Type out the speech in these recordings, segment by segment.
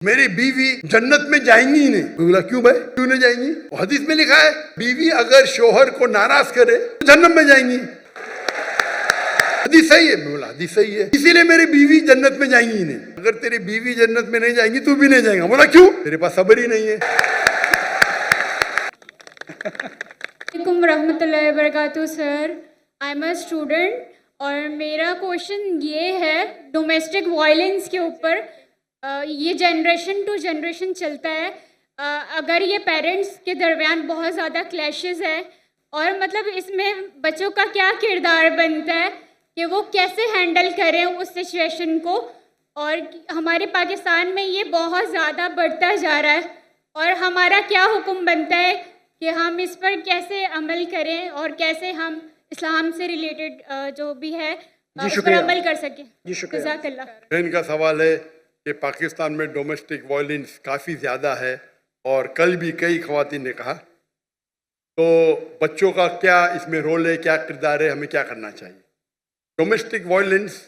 मेरी बीवी जन्नत में जाएंगी ही नहीं। बोला क्यों भाई, क्यों नहीं जाएंगी? हदीस में लिखा है बीवी अगर शोहर को नाराज करे तो जन्नत में जाएंगी। हदीस सही है। बोला हदीस सही है, इसीलिए मेरी बीवी जन्नत में जाएंगी ही नहीं। अगर तेरी बीवी जन्नत में नहीं जाएंगी तू भी नहीं जाएगा। बोला क्यों? तेरे पास सब्र ही नहीं है। वालेकुम रहमतुल्लाहि व बरकातुहू sir, I am a student और मेरा क्वेश्चन ये है डोमेस्टिक वायलेंस के ऊपर। ये जनरेशन टू जनरेशन चलता है। अगर ये पेरेंट्स के दरमियान बहुत ज़्यादा क्लैशेस है और मतलब इसमें बच्चों का क्या किरदार बनता है कि वो कैसे हैंडल करें उस सिचुएशन को। और हमारे पाकिस्तान में ये बहुत ज़्यादा बढ़ता जा रहा है और हमारा क्या हुक्म बनता है कि हम इस पर कैसे अमल करें और कैसे हम इस्लाम से रिलेटेड जो भी है उस पर अमल कर सकें। जज़ाकल्लाह। इनका सवाल है कि पाकिस्तान में डोमेस्टिक वायलेंस काफ़ी ज़्यादा है और कल भी कई ख़वातीन ने कहा, तो बच्चों का क्या इसमें रोल है, क्या किरदार है, हमें क्या करना चाहिए? डोमेस्टिक वायलेंस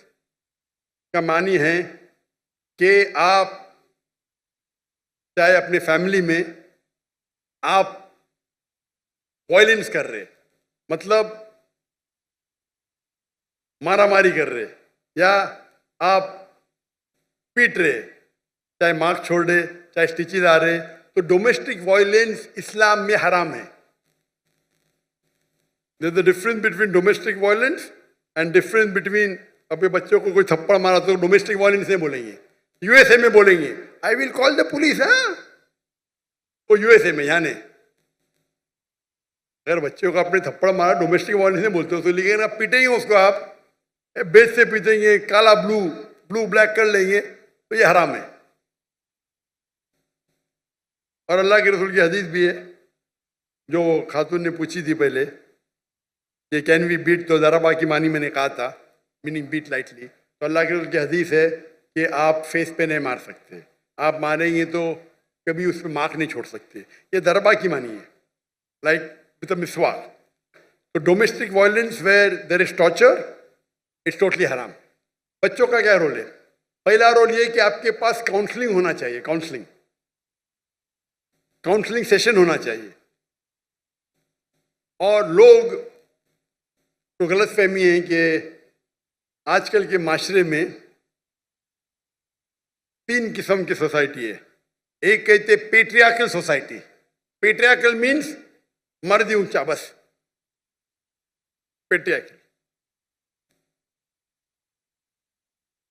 का मानी है कि आप चाहे अपने फैमिली में आप वायलेंस कर रहे, मतलब मारामारी कर रहे या आप पीट रहे, चाहे मार्क छोड़ रहे, चाहे स्टिचेज आ रहे, तो डोमेस्टिक वायलेंस इस्लाम में हराम है। There is the difference between domestic violence and difference between अपने बच्चों को कोई थप्पड़ मारा तो डोमेस्टिक वायलेंस नहीं बोलेंगे, यूएसए में बोलेंगे I will call the police. हाँ, वो यूएसए में, यहाँ नहीं। अगर बच्चों को अपने थप्पड़ मारा डोमेस्टिक वायलेंस नहीं बोलते हो तो लेकिन आप पीटेंगे उसको, आप बेच से पीटेंगे, काला ब्लू ब्लैक कर लेंगे, तो ये हराम है। और अल्लाह के रसूल की हदीस भी है जो खातून ने पूछी थी पहले कि कैन वी बीट, तो ज़राबा की मानी मैंने कहा था, मीनिंग बीट लाइटली। तो अल्लाह के रसूल की हदीस है कि आप फेस पे नहीं मार सकते, आप मारेंगे तो कभी उस पर मार्क नहीं छोड़ सकते। ये ज़राबा की मानी है, लाइक विद अ मिसवाक। तो domestic violence where there is torture, it's totally हराम। बच्चों का क्या रोल है? पहला रोल ये कि आपके पास काउंसलिंग होना चाहिए, काउंसलिंग सेशन होना चाहिए। और लोग तो गलत फहमी है कि आजकल के माशरे में 3 किस्म की सोसाइटी है। एक कहते पेट्रियार्कल सोसाइटी, पेट्रियार्कल मीन्स मर्द ही ऊंचा, बस पेट्रियार्कल।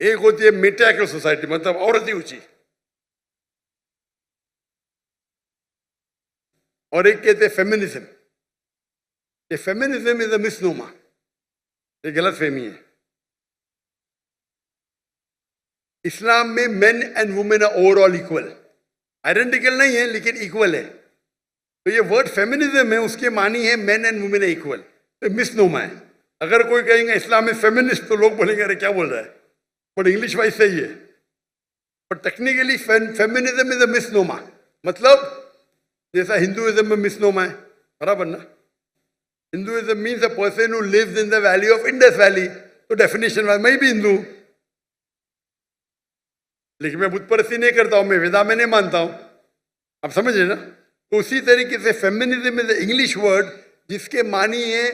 एक होती है मेट्रियार्कल सोसाइटी, मतलब औरत ही ऊंची। और एक कहते हैं फेमिनिज्म। ये फेमिनिज्म इज अ मिसनोमा, ये गलत फहमी है। इस्लाम में men and women are overall equal, identical नहीं है लेकिन इक्वल है। तो ये वर्ड फेमिनिज्म है, उसके मानी है मेन एंड वुमेन इक्वल, तो मिसनोमा है। अगर कोई कहेंगे इस्लाम में फेमिनिस्ट तो लोग बोलेंगे अरे क्या बोल रहा है, बट इंग्लिश वाइज सही है। But technically feminism is a misnomer, मतलब जैसा हिंदुइज्म में मिसनोमा है, बराबर ना। Hinduism means a person who lives in the valley of Indus valley, तो डेफिनेशन वाइज मैं भी हिंदू, लेकिन मैं बुत परस्ती नहीं करता हूं, मैं वेदा में नहीं मानता हूं, आप समझ रहे ना। तो उसी तरीके से फेमिनिज्म इज इंग्लिश वर्ड जिसके मानी है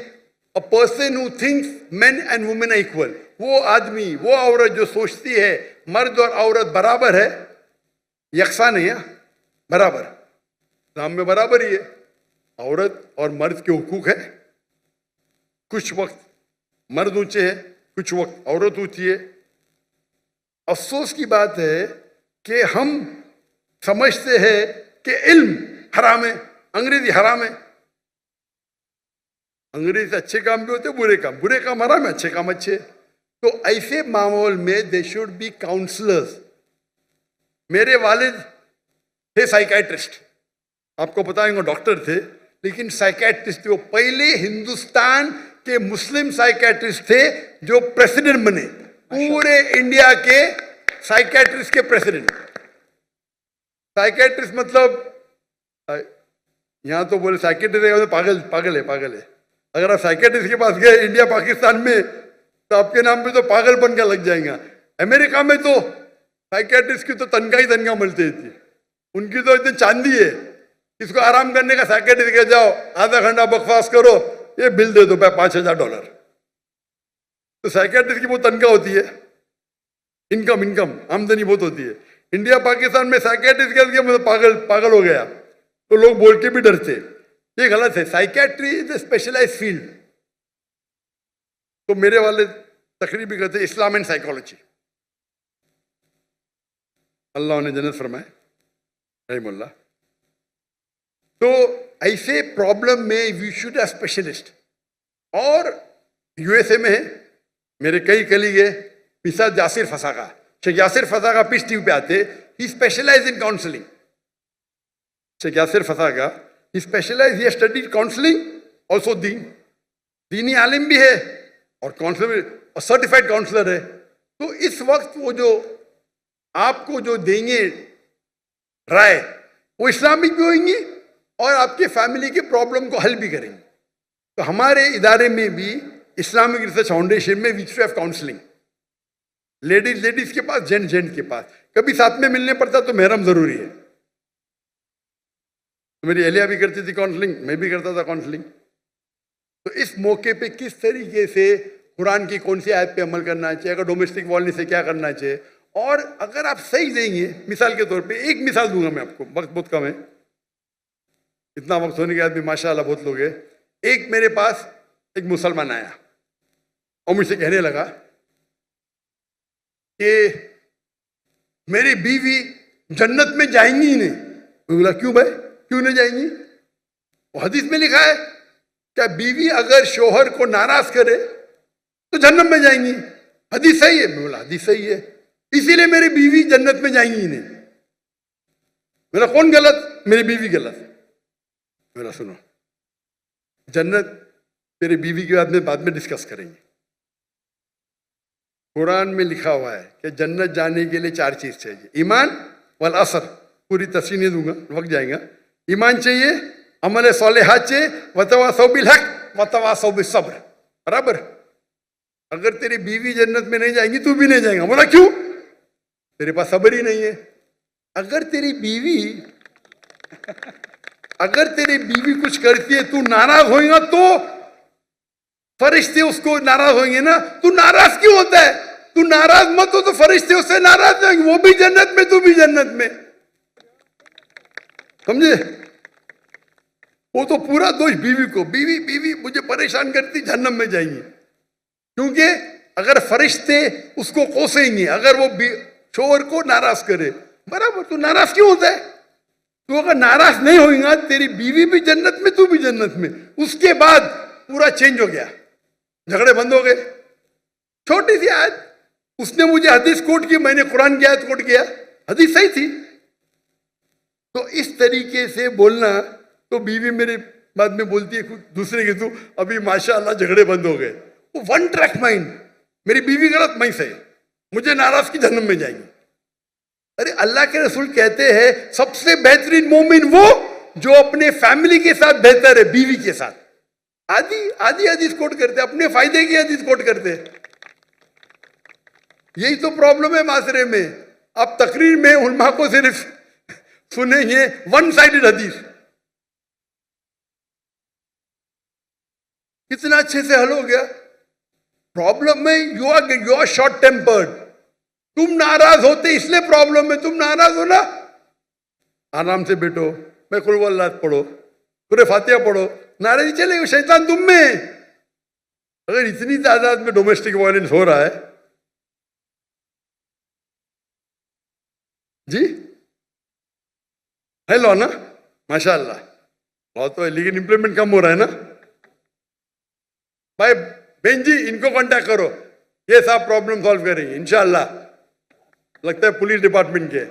a person who thinks men and women are equal. वो आदमी, वो औरत जो सोचती है मर्द और औरत बराबर है, यकसा नहीं है, बराबर। इस्लाम में बराबर ही है, औरत और मर्द के हुकूक है। कुछ वक्त मर्द ऊंचे है, कुछ वक्त औरत ऊंची है। अफसोस की बात है कि हम समझते हैं कि इल्म हराम है, अंग्रेजी हराम है। अंग्रेजी से अच्छे काम भी होते, बुरे काम हराम है, अच्छे काम अच्छे। तो ऐसे माहौल में दे शुड बी काउंसलर्स। मेरे वालिद थे साइकेट्रिस्ट, आपको पता है, डॉक्टर थे लेकिन साइकेट्रिस्ट थे। वो पहले हिंदुस्तान के मुस्लिम साइकेट्रिस्ट थे जो प्रेसिडेंट बने, पूरे इंडिया के साइकेट्रिस्ट के प्रेसिडेंट। साइकेट्रिस्ट मतलब यहां तो बोले साइकेट्रिस्ट पागल है। अगर आप साइकेट्रिस्ट के पास गए इंडिया पाकिस्तान में तो आपके नाम पे तो पागलपन का लग जाएगा। अमेरिका में तो साइकेट्रिस्ट की तो तनख्वाह मिलती थी, उनकी तो इतनी चांदी है, इसको आराम करने का साइकेट्रिस्ट के जाओ, आधा घंटा बकवास करो, ये बिल दे दो $5,000। तो साइकेट्रिस्ट की वो तनख्वाह होती है, इनकम आमदनी बहुत होती है। इंडिया पाकिस्तान में साइकेट्रिस्ट कह दिया मतलब पागल हो गया, तो लोग बोल के भी डरते, ये गलत है। Psychiatry is a specialise field. तो मेरे वाले तकरीर भी कहते इस्लाम एंड साइकोलॉजी, अल्लाह ने जन्नत फरमाए रहमुल्लाह। तो ऐसे प्रॉब्लम में वी शुड हैव स्पेशलिस्ट। और यूएसए में है, मेरे कई कलीग है, मिसाल यासिर फसाका, शेख यासिर फसाका पीस टीवी पे आते, ही स्पेशलाइज इन काउंसलिंग। शेख Yasir Fazaga he specialise, he studied counselling also दीनी आलिम भी है और काउंसलर और सर्टिफाइड काउंसलर है। तो इस वक्त वो जो आपको जो देंगे राय, वो इस्लामिक भी होंगी और आपके फैमिली के प्रॉब्लम को हल भी करेंगे। तो हमारे इदारे में भी इस्लामिक रिसर्च फाउंडेशन में वी हैव काउंसलिंग, लेडीज के पास, जेंट्स के पास। कभी साथ में मिलने पड़ता तो महरम जरूरी है। तो मेरी एलिया भी करती थी काउंसलिंग, मैं भी करता था काउंसलिंग। तो इस मौके पे किस तरीके से कुरान की कौन सी आयत पे अमल करना चाहिए, अगर डोमेस्टिक वायलेंस से क्या करना चाहिए, और अगर आप सही देंगे, मिसाल के तौर पे एक मिसाल दूंगा मैं आपको, वक्त बहुत कम है, इतना वक्त होने के बाद भी माशाअल्लाह बहुत लोग हैं। एक मेरे पास एक मुसलमान आया और मुझसे कहने लगा कि मेरी बीवी जन्नत में जाएंगी ही नहीं। मैं बोला क्यों भाई, क्यों नहीं जाएंगी? वो हदीस में लिखा है, क्या बीवी अगर शोहर को नाराज करे तो जन्नत में जाएंगी, हदीस सही है। मैं बोला हदीस सही है, इसीलिए मेरी बीवी जन्नत में जाएंगी ही नहीं। मेरा कौन गलत? मेरी बीवी गलत। मेरा सुनो, जन्नत तेरी बीवी के बाद में डिस्कस करेंगे। कुरान में लिखा हुआ है कि जन्नत जाने के लिए 4 चीज चाहिए, ईमान वल असर, पूरी तफसील नहीं दूंगा, वक्त जाएगा। ईमान चाहिए, अमल सालिहात चाहिए, वतवासौ बिल हक वतवासौ बिस सब्र। बराबर? अगर तेरी बीवी जन्नत में नहीं जाएंगी, तू भी नहीं जाएगा। बोला क्यों? तेरे पास सब्र ही नहीं है। अगर तेरी बीवी कुछ करती है, तू नाराज होएगा तो फरिश्ते उसको नाराज होंगे ना। तू नाराज क्यों होता है? तू नाराज मत हो तो फरिश्ते उससे नाराज होंगे, वो भी जन्नत में, तू भी जन्नत में। समझे? वो तो पूरा दोष बीवी को, बीवी मुझे परेशान करती, जहन्नम में जाएंगी। क्योंकि अगर फरिश्ते उसको कोसेंगे, अगर वो शोहर को नाराज करे, बराबर, तू नाराज क्यों होता है? तू अगर नाराज नहीं होगा, तेरी बीवी भी जन्नत में, तू भी जन्नत में। उसके बाद पूरा चेंज हो गया, झगड़े बंद हो गए। छोटी सी आयत, उसने मुझे हदीस कोट की, मैंने कुरान की आयत कोट किया, हदीस सही थी। तो इस तरीके से बोलना, तो बीवी मेरे बाद में बोलती है दूसरे के, तू अभी माशाअल्लाह झगड़े बंद हो गए। वो वन ट्रैक माइंड, मेरी बीवी गलत, मैं सही, मुझे नाराज की जन्नत में जाएंगी। अरे अल्लाह के रसूल कहते हैं सबसे बेहतरीन मोमिन वो जो अपने फैमिली के साथ बेहतर है, बीवी के साथ। आधी हदीस कोट करते, अपने फायदे की हदीस कोट करते। यही तो प्रॉब्लम है माशरे में। आप तकरीर में उलमा को सिर्फ सुनेंगे वन साइडेड हदीस, कितना अच्छे से हल हो गया। प्रॉब्लम में यू आर शॉर्ट टेम्पर्ड, तुम नाराज होते इसलिए प्रॉब्लम है। तुम नाराज हो ना, आराम से बैठो, मैं कुल वल्लाह पढ़ो, सूरह फातिहा पढ़ो, नाराजी चलेगी, शैतान तुम में। अगर इतनी तादाद में डोमेस्टिक वायलेंस हो रहा है जी, है लो ना, माशाअल्लाह बहुत है, लेकिन इंप्लीमेंट कम हो रहा है ना। भाई बहन जी, इनको कांटेक्ट करो, ये सब प्रॉब्लम सॉल्व करेंगे इंशाअल्लाह। लगता है पुलिस डिपार्टमेंट के